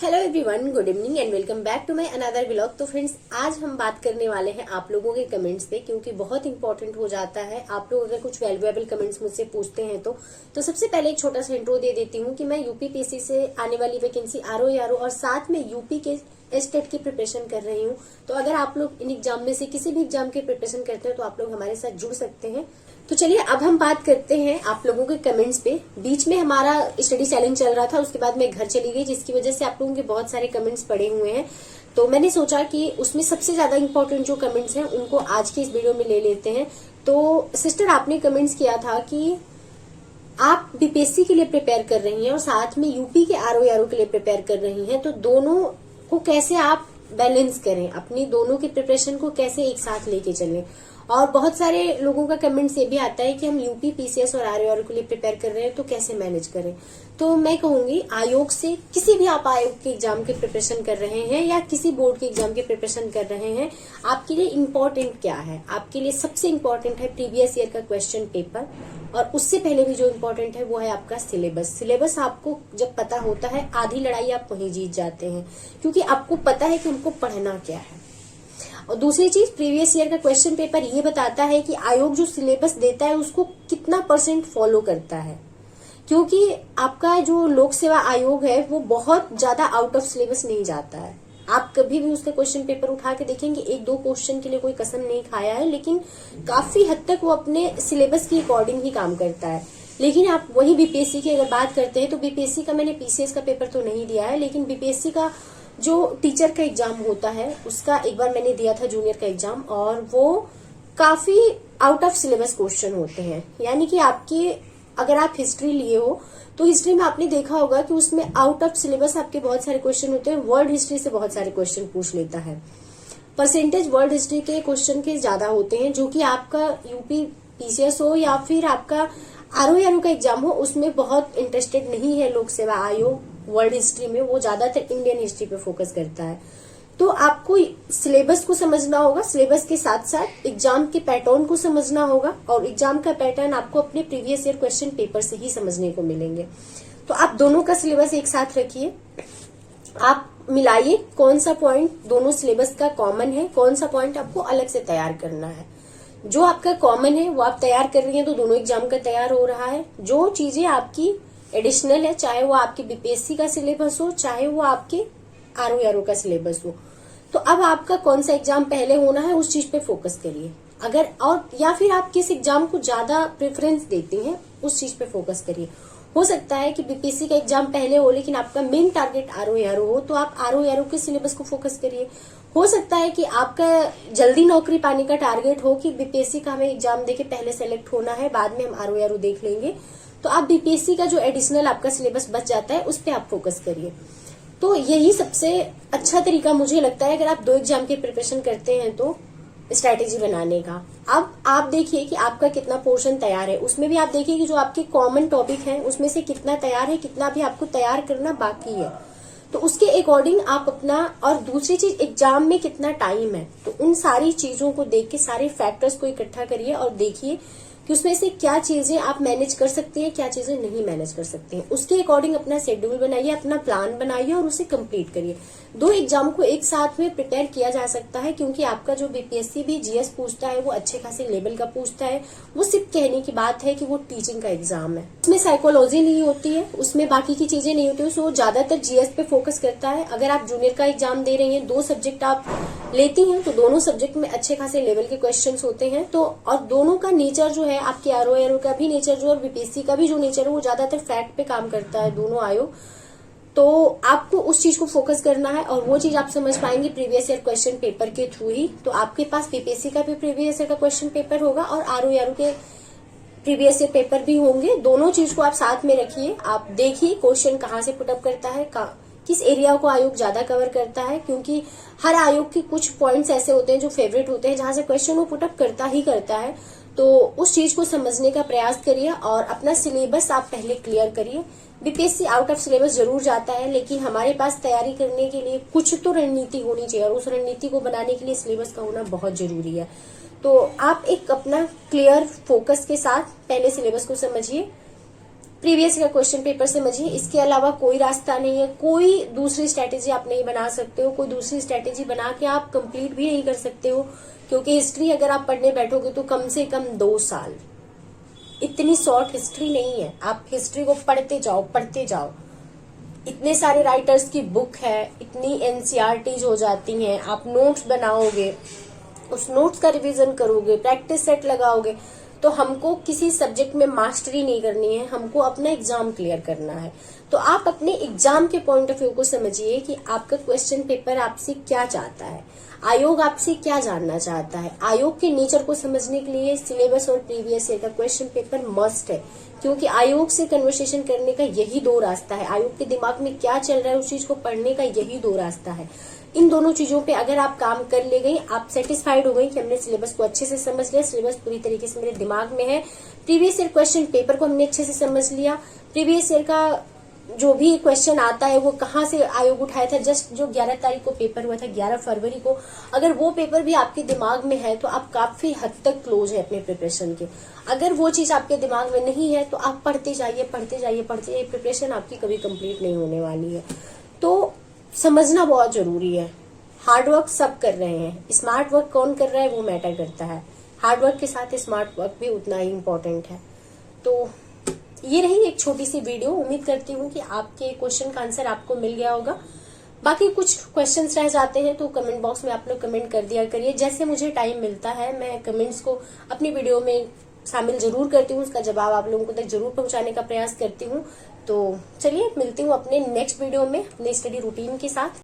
Hello everyone, good evening and welcome back to my another vlog. तो friends, आज हम बात करने वाले हैं आप लोगों के कमेंट्स पे, क्योंकि बहुत इंपॉर्टेंट हो जाता है। आप लोग अगर कुछ वैल्यूएबल कमेंट्स मुझसे पूछते हैं तो सबसे पहले एक छोटा सा इंट्रो दे देती हूँ कि मैं यूपीपीएससी से आने वाली वैकेंसी आरओ और साथ में यूपी के स्टेट की प्रिपरेशन कर रही हूँ। तो अगर आप लोग इन एग्जाम में से किसी भी एग्जाम की प्रिपरेशन करते हैं तो आप लोग हमारे साथ जुड़ सकते हैं। तो चलिए अब हम बात करते हैं आप लोगों के कमेंट्स पे। बीच में हमारा स्टडी चैलेंज चल रहा था, उसके बाद मैं घर चली गई, जिसकी वजह से आप लोगों के बहुत सारे कमेंट्स पड़े हुए हैं। तो मैंने सोचा कि उसमें सबसे ज्यादा इंपॉर्टेंट जो कमेंट्स हैं उनको आज की इस वीडियो में ले लेते हैं। तो सिस्टर, आपने कमेंट्स किया था कि आप बीपीएससी के लिए प्रिपेयर कर रही हैं और साथ में यूपी के आरओ के लिए प्रिपेयर कर रही हैं, तो दोनों को कैसे आप बैलेंस करें, अपनी दोनों की प्रिपरेशन को कैसे एक साथ लेके चलें। और बहुत सारे लोगों का कमेंट ये भी आता है कि हम यूपी पीसीएस और आरओ के लिए प्रिपेयर कर रहे हैं तो कैसे मैनेज करें। तो मैं कहूंगी, आयोग से किसी भी आप आयोग के एग्जाम की प्रिपरेशन कर रहे हैं या किसी बोर्ड के एग्जाम की प्रिपरेशन कर रहे हैं, आपके लिए इम्पोर्टेंट क्या है? आपके लिए सबसे इम्पोर्टेंट है प्रीवियस ईयर का क्वेश्चन पेपर, और उससे पहले भी जो इम्पोर्टेंट है वो है आपका सिलेबस। सिलेबस आपको जब पता होता है, आधी लड़ाई आप वहीं जीत जाते हैं, क्योंकि आपको पता है कि उनको पढ़ना क्या है। और दूसरी चीज, प्रीवियस ईयर का क्वेश्चन पेपर ये बताता है कि आयोग जो सिलेबस देता है उसको कितना % फॉलो करता है, क्योंकि आपका जो लोक सेवा आयोग है वो बहुत ज्यादा आउट ऑफ सिलेबस नहीं जाता है। आप कभी भी उसका क्वेश्चन पेपर उठा के देखेंगे, एक दो क्वेश्चन के लिए कोई कसम नहीं खाया है, लेकिन काफी हद तक वो अपने सिलेबस के अकॉर्डिंग ही काम करता है। लेकिन आप वही बीपीएससी की अगर बात करते हैं तो बीपीएससी का, मैंने पीसीएस का पेपर तो नहीं दिया है, लेकिन बीपीएससी का जो टीचर का एग्जाम होता है उसका एक बार मैंने दिया था, जूनियर का एग्जाम, और वो काफी आउट ऑफ सिलेबस क्वेश्चन होते हैं। यानी कि आपकी, अगर आप हिस्ट्री लिए हो तो हिस्ट्री में आपने देखा होगा कि उसमें आउट ऑफ सिलेबस आपके बहुत सारे क्वेश्चन होते हैं। वर्ल्ड हिस्ट्री से बहुत सारे क्वेश्चन पूछ लेता है, परसेंटेज वर्ल्ड हिस्ट्री के क्वेश्चन के ज्यादा होते हैं, जो कि आपका यूपी पीसीएस हो या फिर आपका आरओ का एग्जाम हो, उसमें बहुत इंटरेस्टेड नहीं है लोक सेवा आयोग वर्ल्ड हिस्ट्री में। वो ज्यादातर इंडियन हिस्ट्री पे फोकस करता है। तो आपको सिलेबस को समझना होगा, सिलेबस के साथ साथ एग्जाम के पैटर्न को समझना होगा, और एग्जाम का पैटर्न आपको अपने प्रीवियस ईयर क्वेश्चन पेपर से ही समझने को मिलेंगे। तो आप दोनों का सिलेबस एक साथ रखिए, आप मिलाइए कौन सा पॉइंट दोनों सिलेबस का कॉमन है, कौन सा पॉइंट आपको अलग से तैयार करना है। जो आपका कॉमन है वो आप तैयार कर रही हैं तो दोनों एग्जाम का तैयार हो रहा है। जो चीजें आपकी एडिशनल है, चाहे वो आपके बीपीएससी का सिलेबस हो, चाहे वो आपके आरओ का सिलेबस हो, तो अब आपका कौन सा एग्जाम पहले होना है उस चीज पे फोकस करिए। अगर और या फिर आप किस एग्जाम को ज्यादा प्रेफरेंस देती हैं उस चीज पे फोकस करिए। हो सकता है कि बीपीएससी का एग्जाम पहले हो लेकिन आपका मेन टारगेट आरओ हो, तो आप आरओ के सिलेबस को फोकस करिए। हो सकता है कि आपका जल्दी नौकरी पाने का टारगेट हो कि बीपीएससी का हमें एग्जाम देके पहले सेलेक्ट होना है, बाद में हम आरओ देख लेंगे, तो आप बीपीएससी का जो एडिशनल आपका सिलेबस बच जाता है उस पर आप फोकस करिए। तो यही सबसे अच्छा तरीका मुझे लगता है अगर आप दो एग्जाम की प्रिपरेशन करते हैं तो स्ट्रैटेजी बनाने का। अब आप देखिए कि आपका कितना पोर्शन तैयार है, उसमें भी आप देखिए कि जो आपके कॉमन टॉपिक हैं उसमें से कितना तैयार है, कितना भी आपको तैयार करना बाकी है, तो उसके अकॉर्डिंग आप अपना। और दूसरी चीज, एग्जाम में कितना टाइम है, तो उन सारी चीजों को देख के सारे फैक्टर्स को इकट्ठा करिए और देखिए कि उसमें से क्या चीजें आप मैनेज कर सकते हैं, क्या चीजें नहीं मैनेज कर सकते हैं। उसके अकॉर्डिंग अपना शेड्यूल बनाइए, अपना प्लान बनाइए और उसे कंप्लीट करिए। दो एग्जाम को एक साथ में प्रिपेयर किया जा सकता है, क्योंकि आपका जो बीपीएससी भी जीएस पूछता है वो अच्छे खासे लेवल का पूछता है। वो सिर्फ कहने की बात है कि वो टीचिंग का एग्जाम है, उसमें साइकोलॉजी नहीं होती है, उसमें बाकी की चीजें नहीं होती है, वो ज्यादातर जीएस पे फोकस करता है। अगर आप जूनियर का एग्जाम दे रही हैं, दो सब्जेक्ट आप लेती हैं, तो दोनों सब्जेक्ट में अच्छे खासे लेवल के क्वेश्चंस होते हैं। तो और दोनों का नेचर जो है, आपके आरओ का भी नेचर जो और बीपीएससी का भी जो नेचर है वो ज्यादातर फैक्ट पे काम करता है, दोनों आयोग। तो आपको उस चीज को फोकस करना है, और वो चीज आप समझ पाएंगे प्रीवियस ईयर क्वेश्चन पेपर के थ्रू ही। तो आपके पास बीपीएससी का भी प्रीवियस ईयर का क्वेश्चन पेपर होगा और आरओ के प्रीवियस ईयर पेपर भी होंगे। दोनों चीज को आप साथ में रखिए, आप देखिए क्वेश्चन कहाँ से पुटअप करता है, किस एरिया को आयोग ज्यादा कवर करता है, क्योंकि हर आयोग के कुछ पॉइंट्स ऐसे होते हैं जो फेवरेट होते हैं, जहां से क्वेश्चन वो पुटअप करता ही करता है। तो उस चीज को समझने का प्रयास करिए और अपना सिलेबस आप पहले क्लियर करिए। बीपीएससी आउट ऑफ सिलेबस जरूर जाता है, लेकिन हमारे पास तैयारी करने के लिए कुछ तो रणनीति होनी चाहिए, और उस रणनीति को बनाने के लिए सिलेबस का होना बहुत जरूरी है। तो आप एक अपना क्लियर फोकस के साथ पहले सिलेबस को समझिए, प्रीवियस का क्वेश्चन पेपर समझिए, इसके अलावा कोई रास्ता नहीं है। कोई दूसरी स्ट्रेटेजी आप नहीं बना सकते हो, कोई दूसरी स्ट्रेटेजी बना के आप कंप्लीट भी नहीं कर सकते हो, क्योंकि हिस्ट्री अगर आप पढ़ने बैठोगे तो कम से कम 2 साल, इतनी शॉर्ट हिस्ट्री नहीं है। आप हिस्ट्री को पढ़ते जाओ पढ़ते जाओ, इतने सारे राइटर्स की बुक है, इतनी एनसीईआरटीज हो जाती हैं, आप नोट्स बनाओगे, उस नोट्स का रिवीजन करोगे, प्रैक्टिस सेट लगाओगे, तो हमको किसी सब्जेक्ट में मास्टरी नहीं करनी है, हमको अपना एग्जाम क्लियर करना है। तो आप अपने एग्जाम के पॉइंट ऑफ व्यू को समझिए कि आपका क्वेश्चन पेपर आपसे क्या चाहता है, आयोग आपसे क्या जानना चाहता है। आयोग के नेचर को समझने के लिए सिलेबस और प्रीवियस ईयर का क्वेश्चन पेपर मस्ट है, क्योंकि आयोग से कन्वर्सेशन करने का यही 2 रास्ता है। आयोग के दिमाग में क्या चल रहा है उस चीज को पढ़ने का यही 2 रास्ता है। इन दोनों चीजों पे अगर आप काम कर ले गई, आप सेटिस्फाइड हो गई कि हमने सिलेबस को अच्छे से समझ लिया, सिलेबस पूरी तरीके से मेरे दिमाग में है, प्रीवियस ईयर क्वेश्चन पेपर को हमने अच्छे से समझ लिया, प्रीवियस ईयर का जो भी क्वेश्चन आता है वो कहाँ से आयोग उठाया था, जस्ट जो 11 तारीख को पेपर हुआ था, 11 फरवरी को, अगर वो पेपर भी आपके दिमाग में है तो आप काफी हद तक क्लोज है अपने प्रिपरेशन के। अगर वो चीज आपके दिमाग में नहीं है तो आप पढ़ते जाइए पढ़ते जाइए पढ़ते जाइए, प्रिपरेशन आपकी कभी कंप्लीट नहीं होने वाली है। तो समझना बहुत जरूरी है। हार्डवर्क सब कर रहे हैं, स्मार्ट वर्क कौन कर रहा है वो मैटर करता है। हार्डवर्क के साथ स्मार्ट वर्क भी उतना ही इम्पोर्टेंट है। तो ये रही एक छोटी सी वीडियो, उम्मीद करती हूँ कि आपके क्वेश्चन का आंसर आपको मिल गया होगा। बाकी कुछ क्वेश्चंस रह जाते हैं तो कमेंट बॉक्स में आप लोग कमेंट कर दिया करिए। जैसे मुझे टाइम मिलता है मैं कमेंट्स को अपनी वीडियो में शामिल जरूर करती हूँ, उसका जवाब आप लोगों को तक जरूर पहुंचाने का प्रयास करती हूँ। तो चलिए मिलती हूँ अपने नेक्स्ट वीडियो में अपने स्टडी रूटीन के साथ।